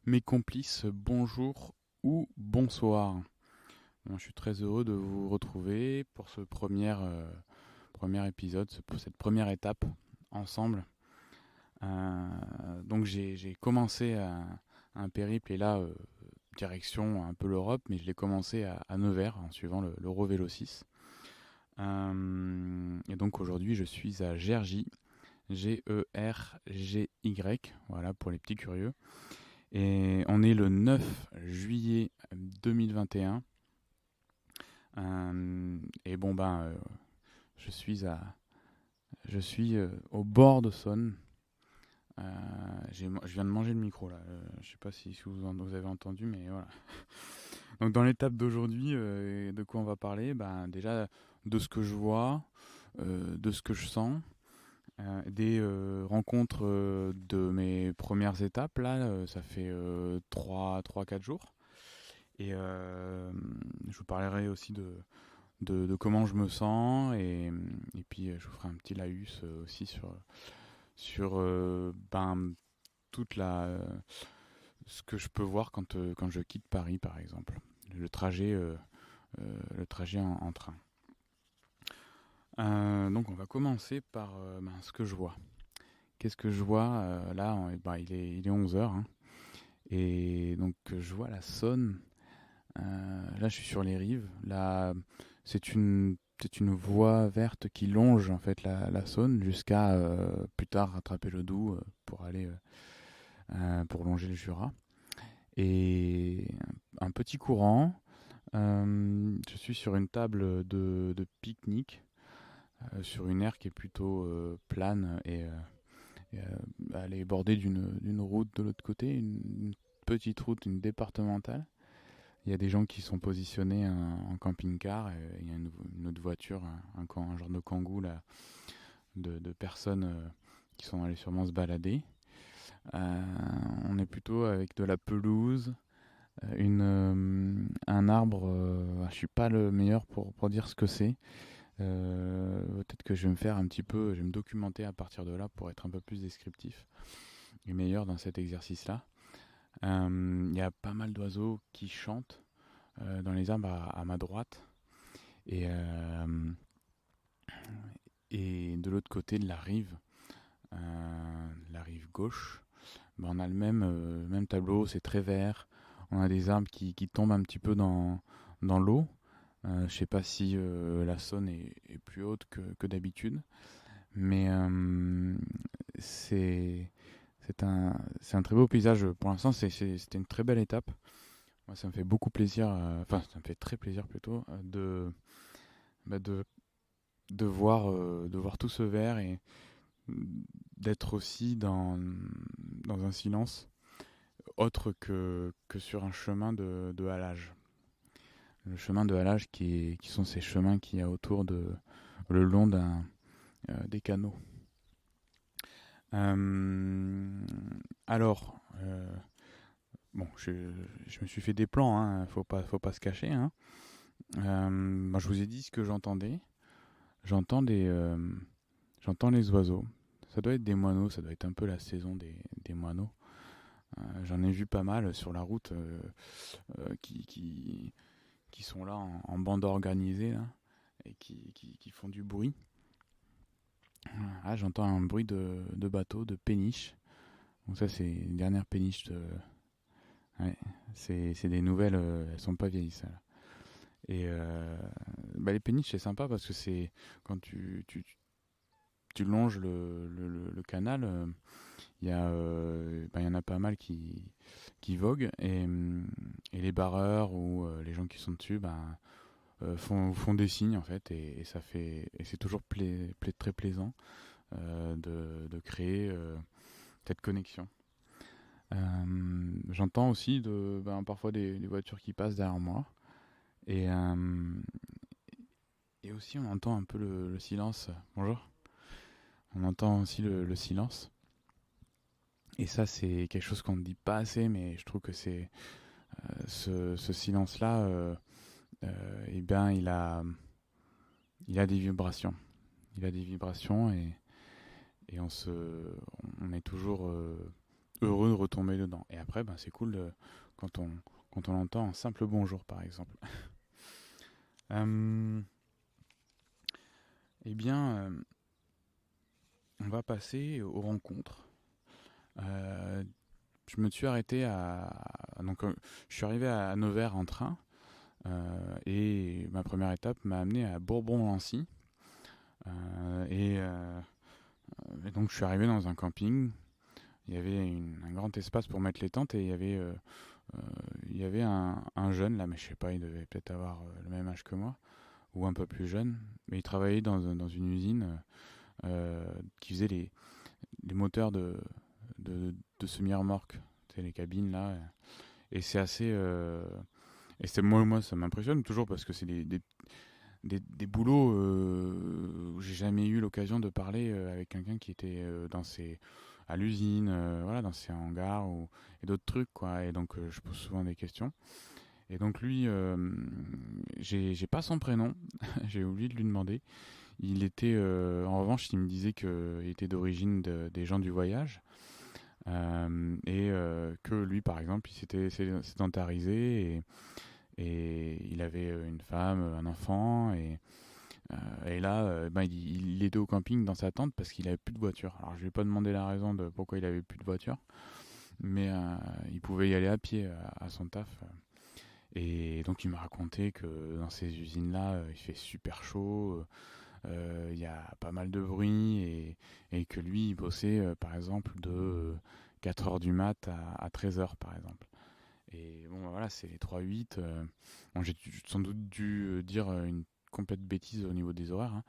Mes complices, bonjour ou bonsoir. Bon, je suis très heureux de vous retrouver pour ce premier épisode, pour cette première étape ensemble. Donc j'ai commencé un périple et là, direction un peu l'Europe, mais je l'ai commencé à Nevers en suivant l'Eurovélo 6. Et donc aujourd'hui je suis à Gergy, Gergy, voilà pour les petits curieux. Et on est le 9 juillet 2021. Et bon je suis au bord de Saône. Je viens de manger le micro là. Je sais pas si vous avez entendu, mais voilà. Donc dans l'étape d'aujourd'hui, de quoi on va parler? Déjà de ce que je vois, de ce que je sens, des rencontres de mes premières étapes là. Ça fait 3-4 jours. Et je vous parlerai aussi de comment je me sens et puis je vous ferai un petit laïus aussi sur toute ce que je peux voir quand je quitte Paris par exemple. Le trajet, le trajet en train. Donc on va commencer par ce que je vois. Qu'est-ce que je vois là il est 11 heures, hein, et donc je vois la Saône. Là, je suis sur les rives. Là, c'est une voie verte qui longe en fait la Saône jusqu'à plus tard rattraper le Doubs pour aller pour longer le Jura. Et un petit courant. Je suis sur une table de pique-nique sur une aire qui est plutôt plane et elle est bordée d'une route de l'autre côté, une petite route, une départementale. Il y a des gens qui sont positionnés en camping-car. Et il y a une autre voiture, un genre de kangou là, de personnes qui sont allées sûrement se balader. On est plutôt avec de la pelouse, un arbre. Je suis pas le meilleur pour dire ce que c'est. Peut-être que je vais me faire un petit peu, je vais me documenter à partir de là pour être un peu plus descriptif et meilleur dans cet exercice-là. Il y a pas mal d'oiseaux qui chantent dans les arbres à ma droite. Et, euh, et de l'autre côté de la rive gauche, on a le même tableau, c'est très vert. On a des arbres qui tombent un petit peu dans l'eau. Je sais pas si la Saône est plus haute que d'habitude, mais c'est c'est un très beau paysage. Pour l'instant, c'était une très belle étape. Moi, ça me fait beaucoup plaisir, enfin, ça me fait très plaisir plutôt, bah, de voir tout ce vert et d'être aussi dans un silence autre que sur un chemin de halage. Le chemin de halage qui sont ces chemins qu'il y a autour le long des canaux. Euh, alors, bon, je me suis fait des plans, hein, faut pas se cacher, hein. Moi, je vous ai dit ce que j'entendais. J'entends j'entends les oiseaux. Ça doit être des moineaux, ça doit être un peu la saison des moineaux. J'en ai vu pas mal sur la route euh, qui, qui, qui sont là en bande organisée là, et qui font du bruit. Ah, j'entends un bruit de bateau, de péniche. Donc ça, c'est une dernière péniche. Ouais, c'est des nouvelles, elles sont pas vieilles ça. Et les péniches, c'est sympa parce que c'est quand tu longes le canal, il y en a pas mal qui voguent et les barreurs ou les gens qui sont dessus font des signes en fait et c'est toujours très plaisant de créer cette connexion. J'entends aussi parfois des voitures qui passent derrière moi et, et aussi on entend un peu le silence. Bonjour. On entend aussi le silence. Et ça, c'est quelque chose qu'on ne dit pas assez, mais je trouve que c'est ce silence-là, eh bien, il a des vibrations. Il a des vibrations et on est toujours heureux de retomber dedans. Et après, c'est cool quand on, quand on entend un simple bonjour, par exemple. Euh, eh bien, on va passer aux rencontres. Euh, je me suis arrêté je suis arrivé à Nevers en train. Et ma première étape m'a amené à Bourbon-Lancy. Et donc je suis arrivé dans un camping. Il y avait un grand espace pour mettre les tentes et il y avait un jeune là, mais je sais pas, il devait peut-être avoir le même âge que moi ou un peu plus jeune, mais il travaillait dans une usine qui faisait les moteurs de semi-remorques, tu sais, les cabines là. Et c'est assez. Et c'est moi, ça m'impressionne toujours parce que c'est des boulots où j'ai jamais eu l'occasion de parler avec quelqu'un qui était à l'usine, voilà, dans ses hangars et d'autres trucs, quoi. Et donc, je pose souvent des questions. Et donc, lui, j'ai pas son prénom, j'ai oublié de lui demander. Il était, en revanche, il me disait qu'il était d'origine des gens du voyage. Que lui, par exemple, il s'était sédentarisé et il avait une femme, un enfant, et là, il était au camping dans sa tente parce qu'il avait plus de voiture. Alors je lui ai pas demandé la raison de pourquoi il avait plus de voiture, mais il pouvait y aller à pied à son taf. Et donc il m'a raconté que dans ces usines-là, il fait super chaud, il y a pas mal de bruit, et que lui, il bossait par exemple de 4 heures du mat à 13 heures par exemple. Et bon, voilà, c'est les 3-8. Bon, j'ai sans doute dû dire une complète bêtise au niveau des horaires, hein.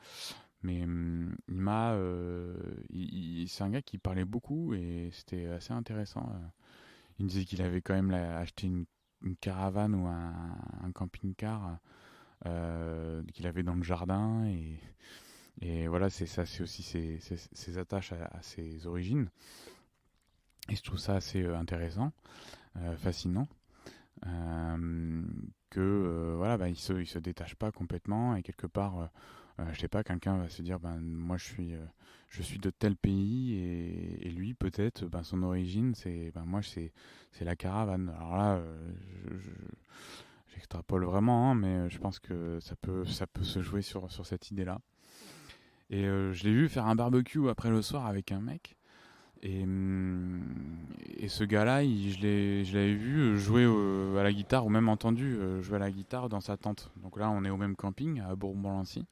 Mais c'est un gars qui parlait beaucoup et c'était assez intéressant. Il me disait qu'il avait quand même acheté une caravane ou un camping-car qu'il avait dans le jardin. Et voilà, c'est ça, c'est aussi ses attaches à ses origines. Et je trouve ça assez intéressant, fascinant. euh, voilà, il se détache pas complètement et quelque part, je sais pas, quelqu'un va se dire, moi je suis de tel pays et lui peut-être, son origine moi c'est la caravane. Alors là, j'extrapole vraiment, hein, mais je pense que ça peut se jouer sur cette idée-là. Et je l'ai vu faire un barbecue après le soir avec un mec. Et ce gars-là, je l'avais vu jouer à la guitare, ou même entendu jouer à la guitare dans sa tente. Donc là, on est au même camping, à Bourbon-Lancy.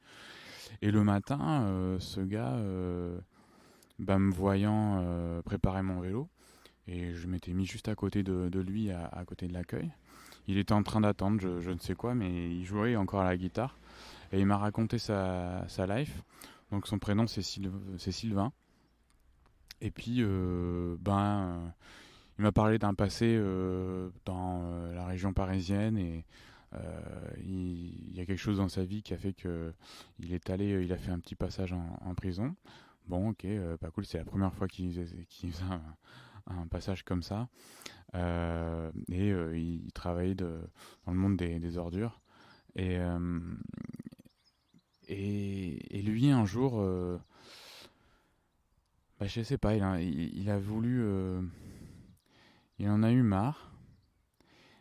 Et le matin, ce gars, me voyant préparer mon vélo, et je m'étais mis juste à côté de lui, à côté de l'accueil. Il était en train d'attendre, je ne sais quoi, mais il jouait encore à la guitare. Et il m'a raconté sa life. Donc son prénom, c'est Sylvain. Et puis, il m'a parlé d'un passé dans la région parisienne et il y a quelque chose dans sa vie qui a fait que il a fait un petit passage en prison. Bon, ok, pas cool, c'est la première fois qu'il faisait un passage comme ça. Il travaillait dans le monde des ordures. Et, euh, et lui, un jour, je sais pas, il a voulu. Il en a eu marre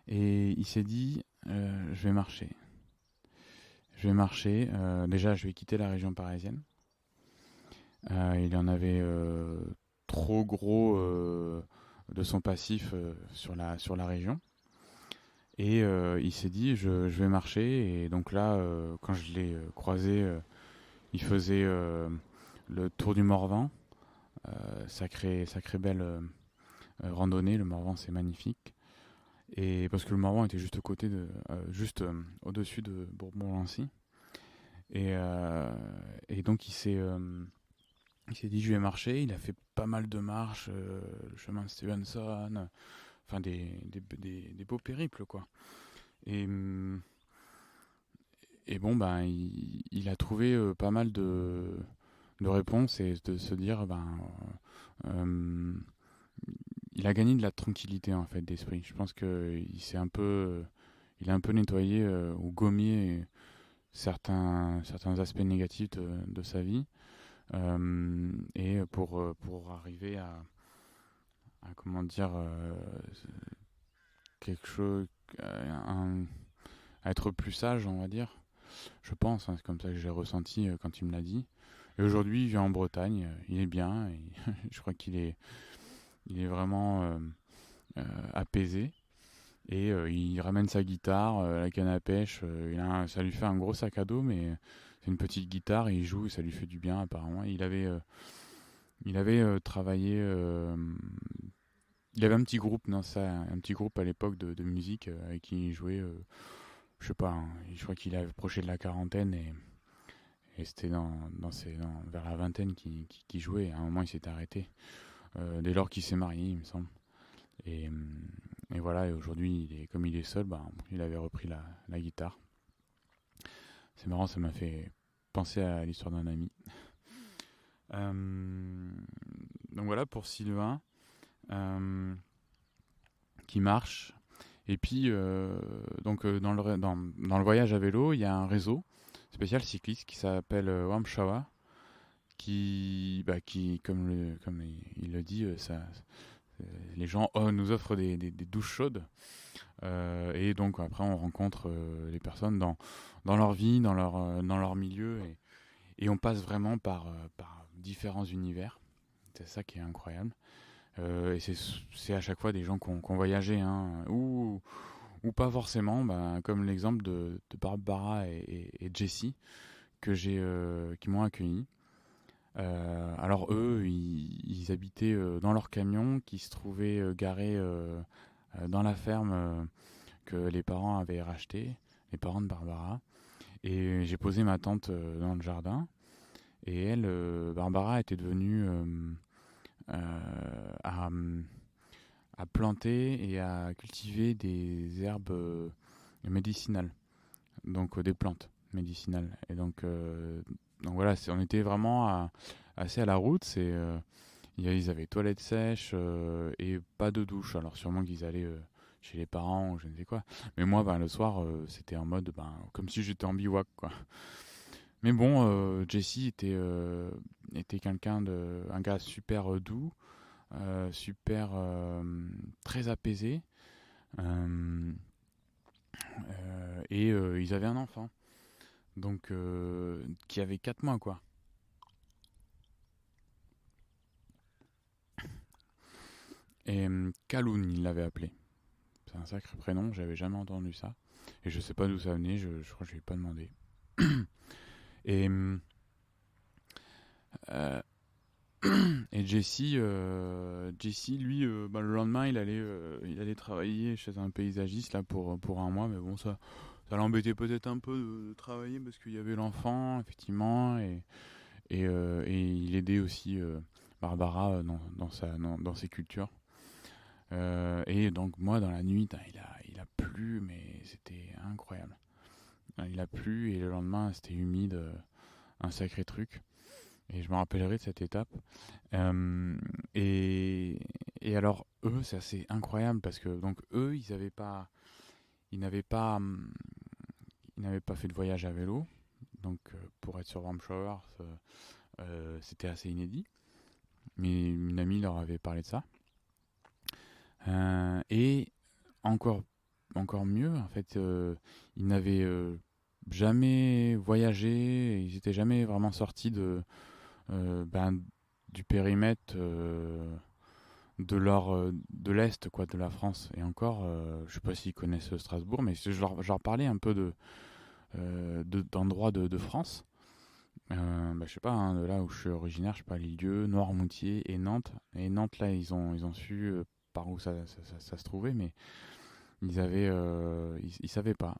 et il s'est dit je vais marcher. Je vais marcher. Déjà, je vais quitter la région parisienne. Il en avait trop gros de son passif sur la région. Et il s'est dit je vais marcher. Et donc là, quand je l'ai croisé, il faisait le tour du Morvan. Sacré belle randonnée. Le Morvan, c'est magnifique. Et parce que le Morvan était juste juste au-dessus de Bourbon-Lancy. Et donc il s'est dit je vais marcher. Il a fait pas mal de marches, le chemin de Stevenson, enfin des beaux périples quoi. Et, et bon il a trouvé pas mal de réponses et de se dire euh, il a gagné de la tranquillité en fait d'esprit. Je pense que il a un peu nettoyé ou gommé certains aspects négatifs de sa vie, et pour arriver comment dire, quelque chose, un- à être plus sage, on va dire. Je pense, hein, c'est comme ça que j'ai ressenti quand il me l'a dit. Et aujourd'hui, il vit en Bretagne, il est bien, et je crois il est vraiment apaisé. Et il ramène sa guitare, la canne à pêche. Ça lui fait un gros sac à dos, mais c'est une petite guitare. Et il joue et ça lui fait du bien apparemment. Il avait travaillé. Il avait un petit groupe, non, ça, un petit groupe à l'époque de musique avec qui il jouait. Je sais pas, hein, je crois qu'il avait approché de la quarantaine et c'était vers la vingtaine qu'il jouait. À un moment, il s'était arrêté. Dès lors qu'il s'est marié, il me semble. Et, et voilà, et aujourd'hui, comme il est seul, bah, il avait repris la guitare. C'est marrant, ça m'a fait penser à l'histoire d'un ami. Euh, donc voilà pour Sylvain, euh, qui marche. Et puis, dans le voyage à vélo, il y a un réseau spécial cycliste qui s'appelle Wamshawa, comme il le dit, les gens nous offrent des douches chaudes. Et donc après, on rencontre les personnes dans leur vie, dans leur milieu, et on passe vraiment par différents univers. C'est ça qui est incroyable. Et c'est à chaque fois des gens qui ont voyagé, hein, ou pas forcément, bah, comme l'exemple de Barbara et Jessie, qui m'ont accueilli. Alors eux, ils habitaient dans leur camion qui se trouvait garé dans la ferme que les parents avaient racheté, les parents de Barbara. Et j'ai posé ma tente dans le jardin. Et elle, Barbara, était devenue à, à planter et à cultiver des herbes médicinales, donc des plantes médicinales. Et donc voilà, on était vraiment assez à la route. Ils avaient toilettes sèches et pas de douche. Alors sûrement qu'ils allaient chez les parents ou je ne sais quoi. Mais moi, ben, le soir, c'était en mode comme si j'étais en bivouac, quoi. Mais bon, Jessie était un gars super doux, super très apaisé, euh, et ils avaient un enfant, donc qui avait 4 mois, quoi. Et Kaloun, il l'avait appelé. C'est un sacré prénom, j'avais jamais entendu ça. Et je sais pas d'où ça venait, je crois que je lui ai pas demandé. Et, euh, et Jesse, lui, bah, le lendemain, il allait travailler chez un paysagiste là pour un mois, mais bon, ça l'embêtait peut-être un peu de travailler parce qu'il y avait l'enfant, effectivement, et il aidait aussi Barbara dans ses cultures. Et donc moi, dans la nuit, il a plu, mais c'était incroyable. Il a plu et le lendemain, c'était humide, un sacré truc. Et je me rappellerai de cette étape. Euh, et, et alors, eux, c'est assez incroyable parce que donc eux, ils n'avaient pas, ils n'avaient pas fait de voyage à vélo. Donc, pour être sur Warm Showers, c'était assez inédit. Mais une amie leur avait parlé de ça. Et encore, encore mieux, en fait, ils n'avaient jamais voyagé, ils n'étaient jamais vraiment sortis du périmètre de l'Est, quoi, de la France. Et encore, je sais pas s'ils connaissent Strasbourg, mais je leur parlais un peu d'endroits de France. Je sais pas, hein, de là où je suis originaire, je sais pas, Lisieux, Noirmoutier et Nantes. Et Nantes, là, ils ont su par où ça se trouvait, mais ils savaient pas.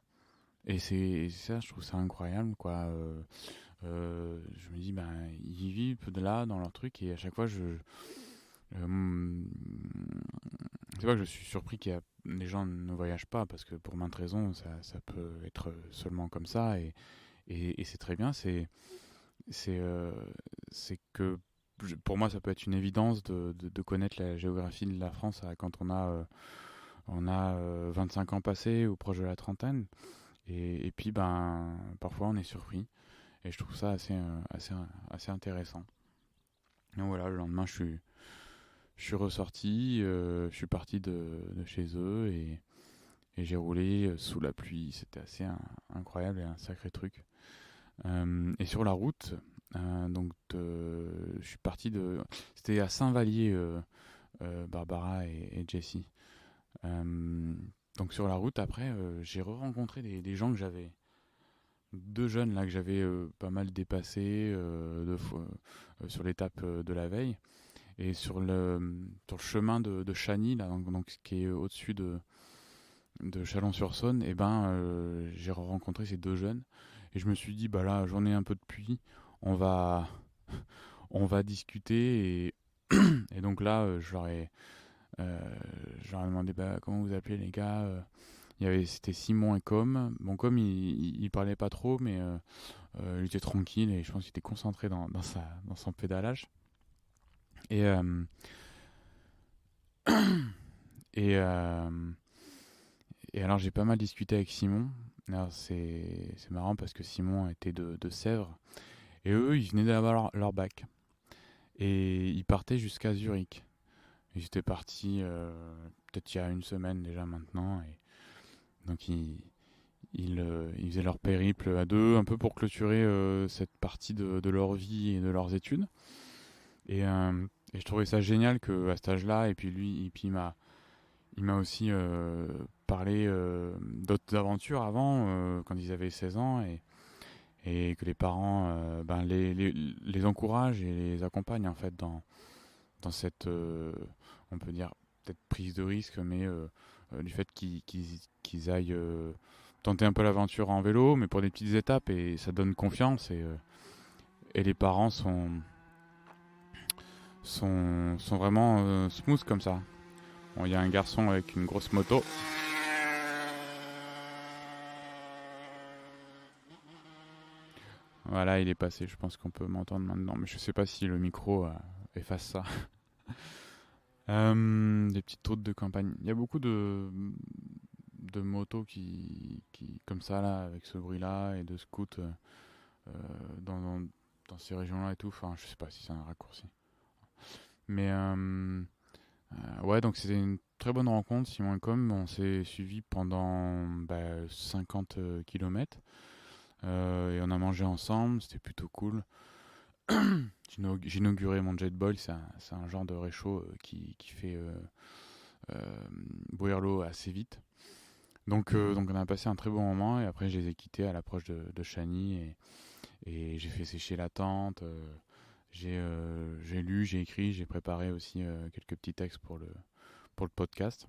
Et ça, je trouve ça incroyable, quoi. Je me dis, ben, ils vivent de là, dans leur truc, et à chaque fois, c'est pas que je suis surpris qu'il y a les gens ne voyagent pas, parce que pour maintes raisons, ça peut être seulement comme ça, et c'est très bien. C'est que pour moi, ça peut être une évidence de connaître la géographie de la France quand on a 25 ans passés ou proche de la trentaine. Et puis, ben, parfois, on est surpris. Et je trouve ça assez intéressant. Donc voilà, le lendemain, je suis ressorti, je suis parti de chez eux et j'ai roulé sous la pluie. C'était assez incroyable et un sacré truc. Et sur la route, je suis parti de. C'était à Saint-Vallier, Barbara et Jessie. Euh, donc sur la route, après, j'ai re-rencontré des gens que j'avais. Deux jeunes là que j'avais pas mal dépassés sur l'étape de la veille. Et sur le chemin de Chagny, là, donc, qui est au-dessus de Chalon-sur-Saône, et ben, j'ai rencontré ces deux jeunes. Et je me suis dit, bah là, j'en ai un peu de pluie, on va, on va discuter. Et donc là, euh, je leur ai demandé, bah, comment vous appelez les gars c'était Simon et Com. Bon, Com, il parlait pas trop, mais il était tranquille et je pense qu'il était concentré dans son pédalage. Et, euh, et, euh, et alors, j'ai pas mal discuté avec Simon. Alors, c'est marrant parce que Simon était de Sèvres. Et eux, ils venaient d'avoir leur bac. Et ils partaient jusqu'à Zurich. Ils étaient partis peut-être il y a une semaine déjà maintenant. Et donc, ils faisaient leur périple à deux, un peu pour clôturer cette partie de leur vie et de leurs études. Et je trouvais ça génial qu'à cet âge-là, et puis il m'a aussi parlé d'autres aventures avant, quand ils avaient 16 ans, et que les parents ben, les encouragent et les accompagnent en fait dans cette, on peut dire, peut-être prise de risque, mais du fait qu'ils aillent tenter un peu l'aventure en vélo, mais pour des petites étapes, et ça donne confiance, et les parents sont vraiment smooth comme ça. Bon, il y a un garçon avec une grosse moto. Voilà, il est passé. Je pense qu'on peut m'entendre maintenant, mais je sais pas si le micro efface ça. Des petites routes de campagne. Il y a beaucoup de motos comme ça là, avec ce bruit-là, et de scouts euh, dans, dans, dans ces régions-là et tout. Enfin, je sais pas si c'est un raccourci. Mais ouais, donc c'était une très bonne rencontre, Simon et Com. On s'est suivis pendant 50 km. Et on a mangé ensemble, c'était plutôt cool. J'ai inauguré mon Jetboil, c'est un genre de réchaud qui fait bouillir l'eau assez vite. Donc on a passé un très bon moment et après je les ai quittés à l'approche de Chagny et j'ai fait sécher la tente. J'ai lu, j'ai écrit, j'ai préparé aussi quelques petits textes pour le podcast.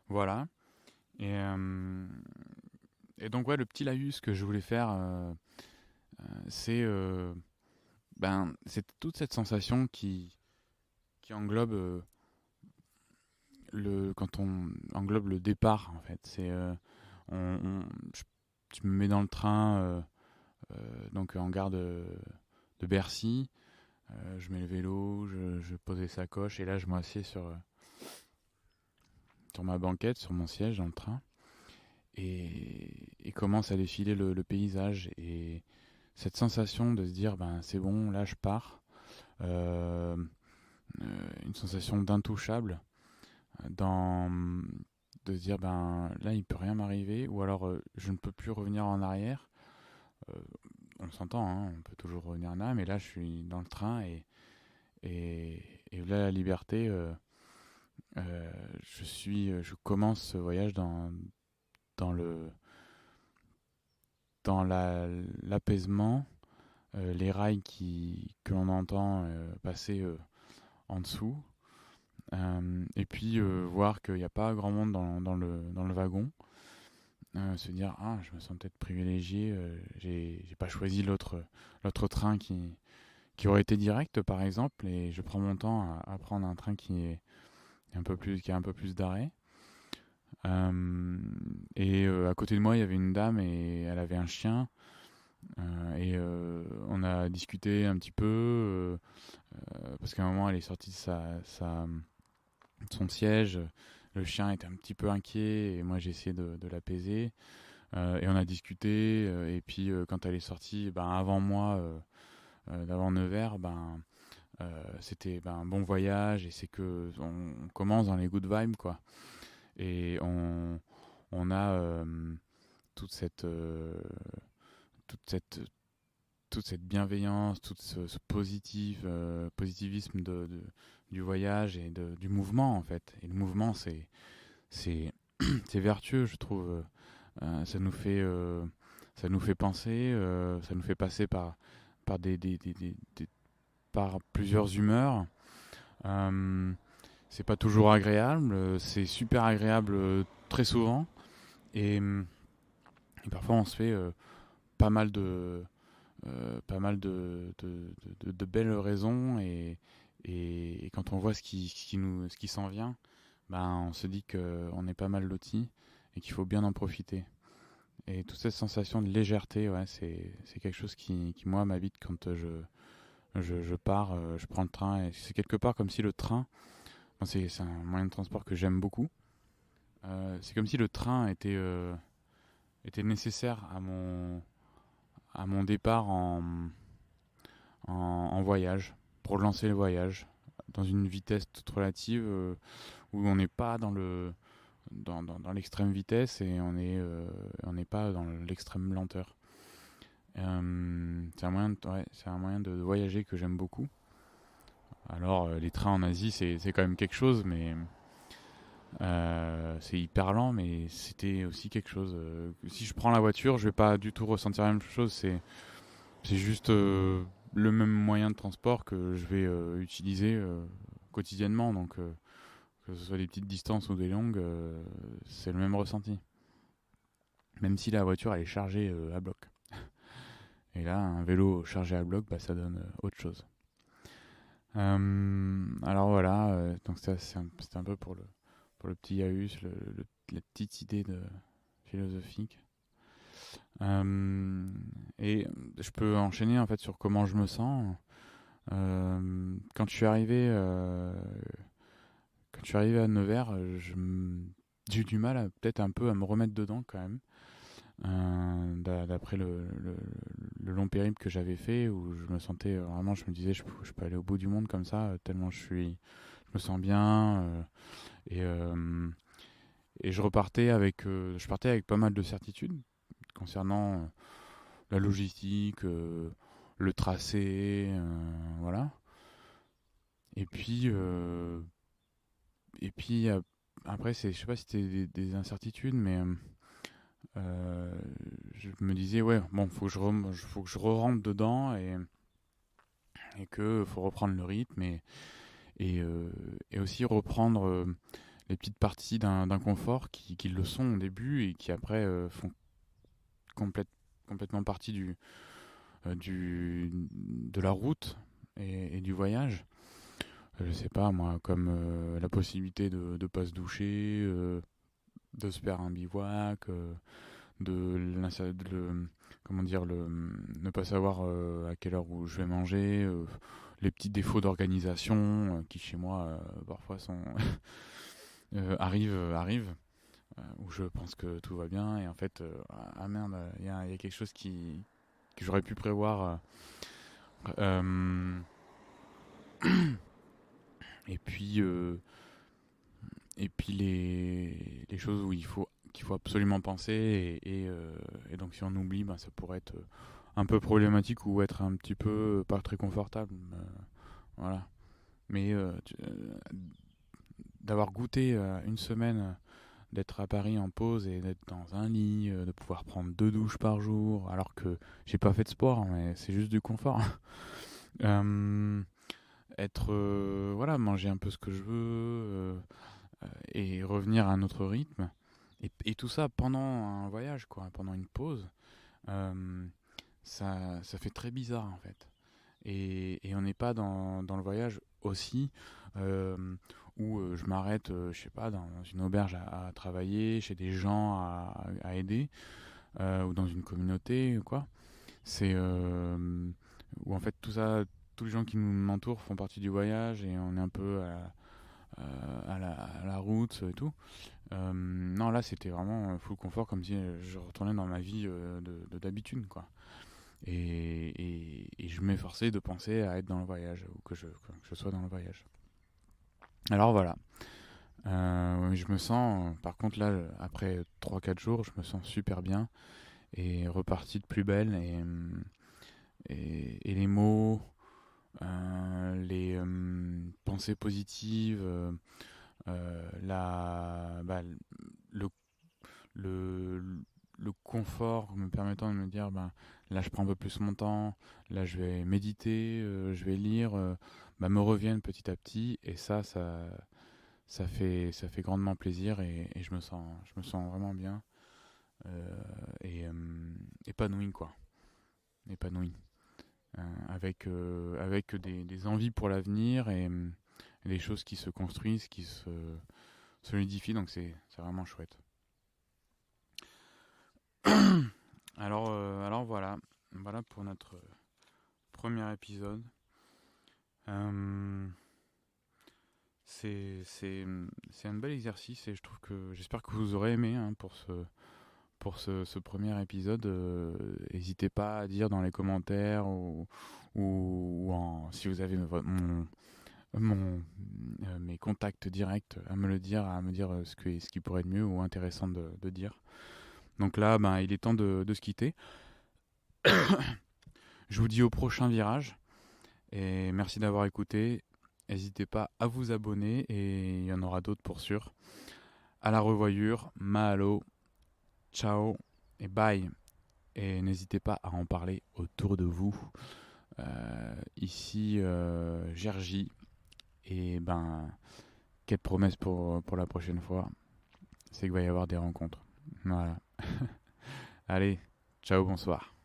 Voilà. Et, euh, et donc ouais, le petit laïus que je voulais faire, c'est c'est toute cette sensation qui englobe quand on englobe le départ en fait. C'est on, on- je, je me mets dans le train donc en gare de Bercy. Je mets le vélo, je pose les sacoches et là je m'assieds sur ma banquette, sur mon siège dans le train et commence à défiler le paysage et cette sensation de se dire ben c'est bon, là je pars. Euh, une sensation d'intouchable dans de se dire ben là il peut rien m'arriver ou alors je ne peux plus revenir en arrière. Euh, on s'entend, hein, on peut toujours revenir en arrière, mais là je suis dans le train et, et là la liberté, je commence ce voyage dans le dans l'apaisement, les rails que l'on entend passer en dessous. Et puis voir qu'il n'y a pas grand monde dans le wagon. Se dire, ah, je me sens peut-être privilégié, j'ai pas choisi l'autre train qui aurait été direct par exemple, et je prends mon temps à prendre un train qui a un peu plus d'arrêt. Et à côté de moi, il y avait une dame et elle avait un chien. On a discuté un petit peu parce qu'à un moment, elle est sortie de son siège. Le chien était un petit peu inquiet et moi j'ai essayé de l'apaiser. Et on a discuté. Et puis quand elle est sortie, ben, avant moi, d'avant Nevers, ben, C'était un bon voyage et c'est que on commence dans les good vibes quoi. Et on a toute cette toute cette toute cette bienveillance, tout ce positivisme du voyage et du mouvement en fait. Et le mouvement c'est c'est vertueux je trouve. Ça nous fait ça nous fait penser, ça nous fait passer par par plusieurs humeurs. Euh, c'est pas toujours agréable, c'est super agréable très souvent et parfois on se fait pas mal de de belles raisons et quand on voit ce qui s'en vient, on se dit qu'on est pas mal lotis et qu'il faut bien en profiter. Et toute cette sensation de légèreté, ouais, c'est quelque chose qui moi m'habite quand je pars, je prends le train et c'est quelque part comme si le train, c'est un moyen de transport que j'aime beaucoup. C'est comme si le train était nécessaire à mon départ en voyage, pour lancer le voyage, dans une vitesse toute relative où on n'est pas dans l'extrême vitesse et on n'est pas dans l'extrême lenteur. C'est un moyen de voyager que j'aime beaucoup. Alors, les trains en Asie, c'est quand même quelque chose, mais c'est hyper lent, mais c'était aussi quelque chose. Si je prends la voiture, je vais pas du tout ressentir la même chose. C'est juste le même moyen de transport que je vais utiliser quotidiennement. Donc, que ce soit des petites distances ou des longues, c'est le même ressenti. Même si la voiture elle est chargée à bloc. Et là, un vélo chargé à bloc, ça donne autre chose. Alors voilà, donc ça c'est un peu pour le petit Yaus, la petite idée philosophique. Et je peux enchaîner en fait sur comment je me sens. Quand je suis arrivé, quand je suis arrivé à Nevers, j'ai eu du mal peut-être un peu à me remettre dedans quand même. D'après le long périple que j'avais fait, où je me sentais vraiment, je me disais, je peux aller au bout du monde comme ça, tellement je me sens bien. Et, euh, et je partais avec pas mal de certitudes concernant la logistique, le tracé, voilà. Et puis, euh, et puis après, je sais pas si c'était des incertitudes, mais euh, je me disais, ouais, bon, faut que je re-rentre dedans et que faut reprendre le rythme et, euh, et aussi reprendre les petites parties d'un confort qui le sont au début et qui après font complète- complètement partie de la route et du voyage. Je sais pas moi, comme la possibilité de pas se doucher, de se faire un bivouac, comment dire, ne pas savoir à quelle heure où je vais manger, les petits défauts d'organisation qui chez moi parfois sont arrivent où je pense que tout va bien et en fait ah merde il y a quelque chose que j'aurais pu prévoir euh, et puis et puis les choses où il faut qu'il faut absolument penser et donc si on oublie ça pourrait être un peu problématique ou être un petit peu pas très confortable voilà mais d'avoir goûté une semaine d'être à Paris en pause et d'être dans un lit, de pouvoir prendre 2 douches par jour, alors que j'ai pas fait de sport, mais c'est juste du confort. Euh, être, voilà, manger un peu ce que je veux et revenir à un autre rythme. Et tout ça pendant un voyage, quoi, pendant une pause. Euh, ça fait très bizarre en fait. Et on n'est pas dans le voyage aussi euh, où je m'arrête, je sais pas, dans une auberge à travailler, chez des gens à aider, ou dans une communauté, ou quoi. C'est où en fait tout ça, tous les gens qui nous entourent font partie du voyage et on est un peu à la route et tout. Non, là c'était vraiment full confort, comme si je retournais dans ma vie d'habitude, quoi. et je m'efforçais de penser à être dans le voyage, ou que je sois dans le voyage. Alors voilà. Je me sens, par contre là, après 3-4 jours, je me sens super bien et reparti de plus belle. Et les mots, les pensées positives, le, le, le confort me permettant de me dire, ben, là je prends un peu plus mon temps, là je vais méditer, je vais lire, me reviennent petit à petit. Et ça fait grandement plaisir, et je me sens vraiment bien, et épanoui, quoi. Épanoui. Avec des envies pour l'avenir, et des choses qui se construisent, qui se solidifient, donc c'est vraiment chouette. Alors voilà pour notre premier épisode. Euh, c'est un bel exercice, et j'espère que vous aurez aimé, hein, pour ce premier épisode. N'hésitez pas à dire dans les commentaires, si vous avez mes contacts directs, à me le dire, à me dire ce qui pourrait être mieux ou intéressant de dire. Donc là, ben, il est temps de se quitter. Je vous dis au prochain virage, et merci d'avoir écouté. N'hésitez pas à vous abonner, et il y en aura d'autres pour sûr. À la revoyure, mahalo, ciao et bye. Et n'hésitez pas à en parler autour de vous. Ici, Gergy. Et ben, quelle promesse pour la prochaine fois, c'est qu'il va y avoir des rencontres. Voilà. Allez, ciao, bonsoir.